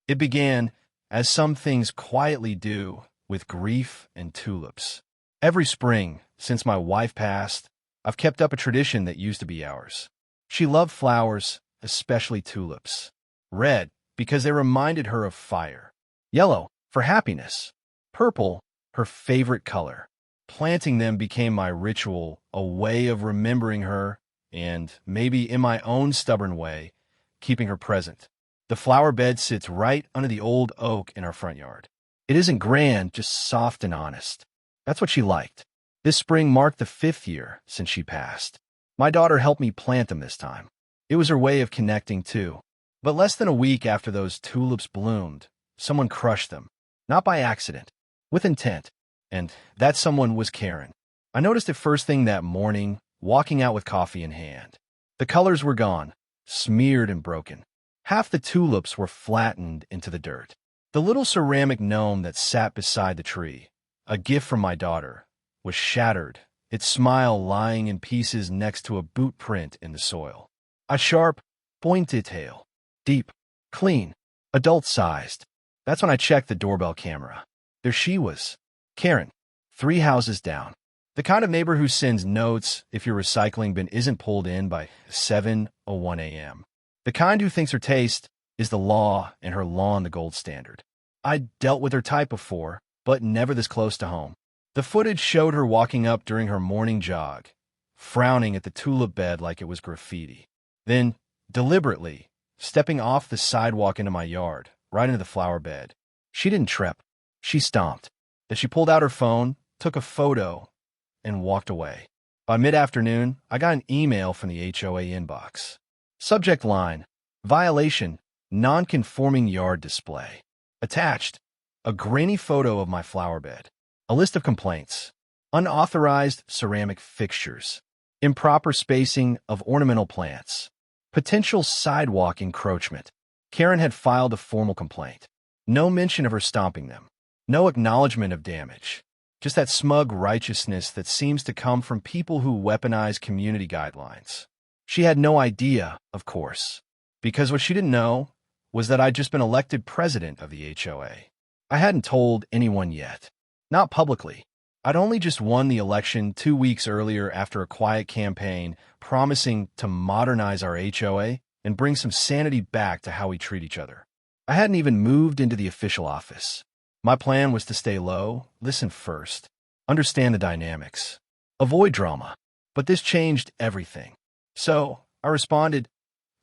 It began, as some things quietly do, with grief and tulips. Every spring, since my wife passed, I've kept up a tradition that used to be ours. She loved flowers, especially tulips. Red, because they reminded her of fire. Yellow, for happiness. Purple, her favorite color. Planting them became my ritual, a way of remembering her, and, maybe in my own stubborn way, keeping her present. The flower bed sits right under the old oak in our front yard. It isn't grand, just soft and honest. That's what she liked. This spring marked the 5th year since she passed. My daughter helped me plant them this time. It was her way of connecting, too. But less than a week after those tulips bloomed, someone crushed them. Not by accident, with intent. And that someone was Karen. I noticed it first thing that morning, walking out with coffee in hand. The colors were gone, smeared and broken. Half the tulips were flattened into the dirt. The little ceramic gnome that sat beside the tree, a gift from my daughter, was shattered, its smile lying in pieces next to a boot print in the soil. A sharp, pointed tail. Deep, clean, adult-sized. That's when I checked the doorbell camera. There she was, Karen, 3 houses down. The kind of neighbor who sends notes if your recycling bin isn't pulled in by 7:01 a.m. The kind who thinks her taste is the law and her lawn the gold standard. I'd dealt with her type before, but never this close to home. The footage showed her walking up during her morning jog, frowning at the tulip bed like it was graffiti. Then, deliberately, stepping off the sidewalk into my yard, right into the flower bed. She didn't trip. She stomped. Then she pulled out her phone, took a photo, and walked away. By mid-afternoon, I got an email from the HOA inbox. Subject line, violation, non-conforming yard display. Attached, a grainy photo of my flower bed. A list of complaints. Unauthorized ceramic fixtures. Improper spacing of ornamental plants. Potential sidewalk encroachment. Karen had filed a formal complaint. No mention of her stomping them. No acknowledgement of damage. Just that smug righteousness that seems to come from people who weaponize community guidelines. She had no idea, of course, because what she didn't know was that I'd just been elected president of the HOA. I hadn't told anyone yet. Not publicly. I'd only just won the election 2 weeks earlier after a quiet campaign promising to modernize our HOA and bring some sanity back to how we treat each other. I hadn't even moved into the official office. My plan was to stay low, listen first, understand the dynamics, avoid drama. But this changed everything. So I responded,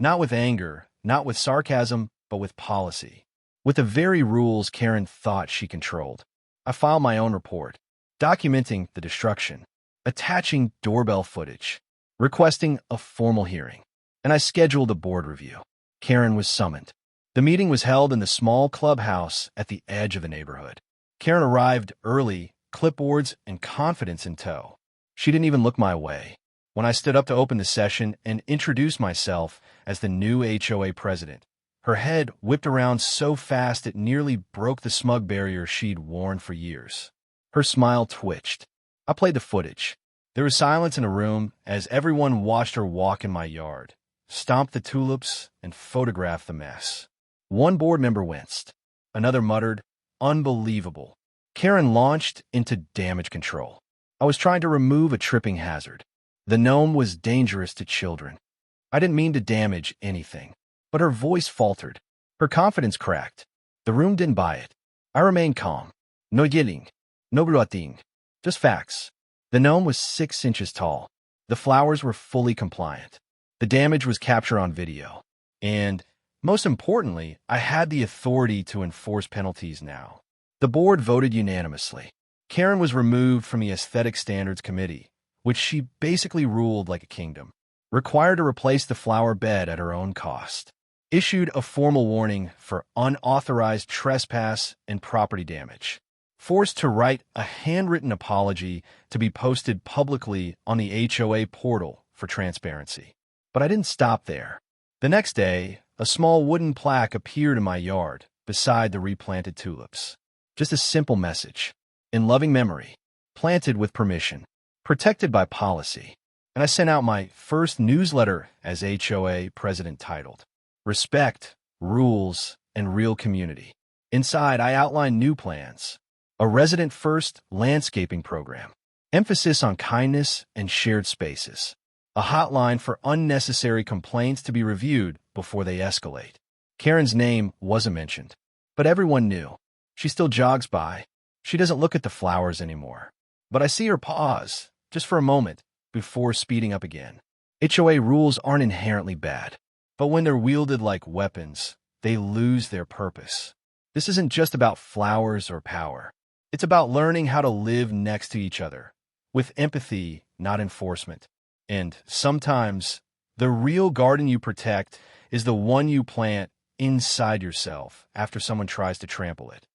not with anger, not with sarcasm, but with policy. With the very rules Karen thought she controlled. I filed my own report, documenting the destruction, attaching doorbell footage, requesting a formal hearing, and I scheduled a board review. Karen was summoned. The meeting was held in the small clubhouse at the edge of the neighborhood. Karen arrived early, clipboards and confidence in tow. She didn't even look my way. When I stood up to open the session and introduce myself as the new HOA president, her head whipped around so fast it nearly broke the smug barrier she'd worn for years. Her smile twitched. I played the footage. There was silence in the room as everyone watched her walk in my yard, stomp the tulips, and photograph the mess. One board member winced. Another muttered, "Unbelievable." Karen launched into damage control. I was trying to remove a tripping hazard. The gnome was dangerous to children. I didn't mean to damage anything, but her voice faltered. Her confidence cracked. The room didn't buy it. I remained calm. No yelling, no blotting, just facts. The gnome was 6 inches tall. The flowers were fully compliant. The damage was captured on video. And, most importantly, I had the authority to enforce penalties now. The board voted unanimously. Karen was removed from the Aesthetic Standards Committee, which she basically ruled like a kingdom. Required to replace the flower bed at her own cost. Issued a formal warning for unauthorized trespass and property damage. Forced to write a handwritten apology to be posted publicly on the HOA portal for transparency. But I didn't stop there. The next day, a small wooden plaque appeared in my yard beside the replanted tulips. Just a simple message. In loving memory. Planted with permission. Protected by policy. And I sent out my first newsletter as HOA president titled, Respect, Rules, and real community. Inside, I outline new plans. A resident-first landscaping program. Emphasis on kindness and shared spaces. A hotline for unnecessary complaints to be reviewed before they escalate. Karen's name wasn't mentioned, but everyone knew. She still jogs by. She doesn't look at the flowers anymore. But I see her pause, just for a moment, before speeding up again. HOA rules aren't inherently bad, but when they're wielded like weapons, they lose their purpose. This isn't just about flowers or power. It's about learning how to live next to each other, with empathy, not enforcement. And sometimes, the real garden you protect is the one you plant inside yourself after someone tries to trample it.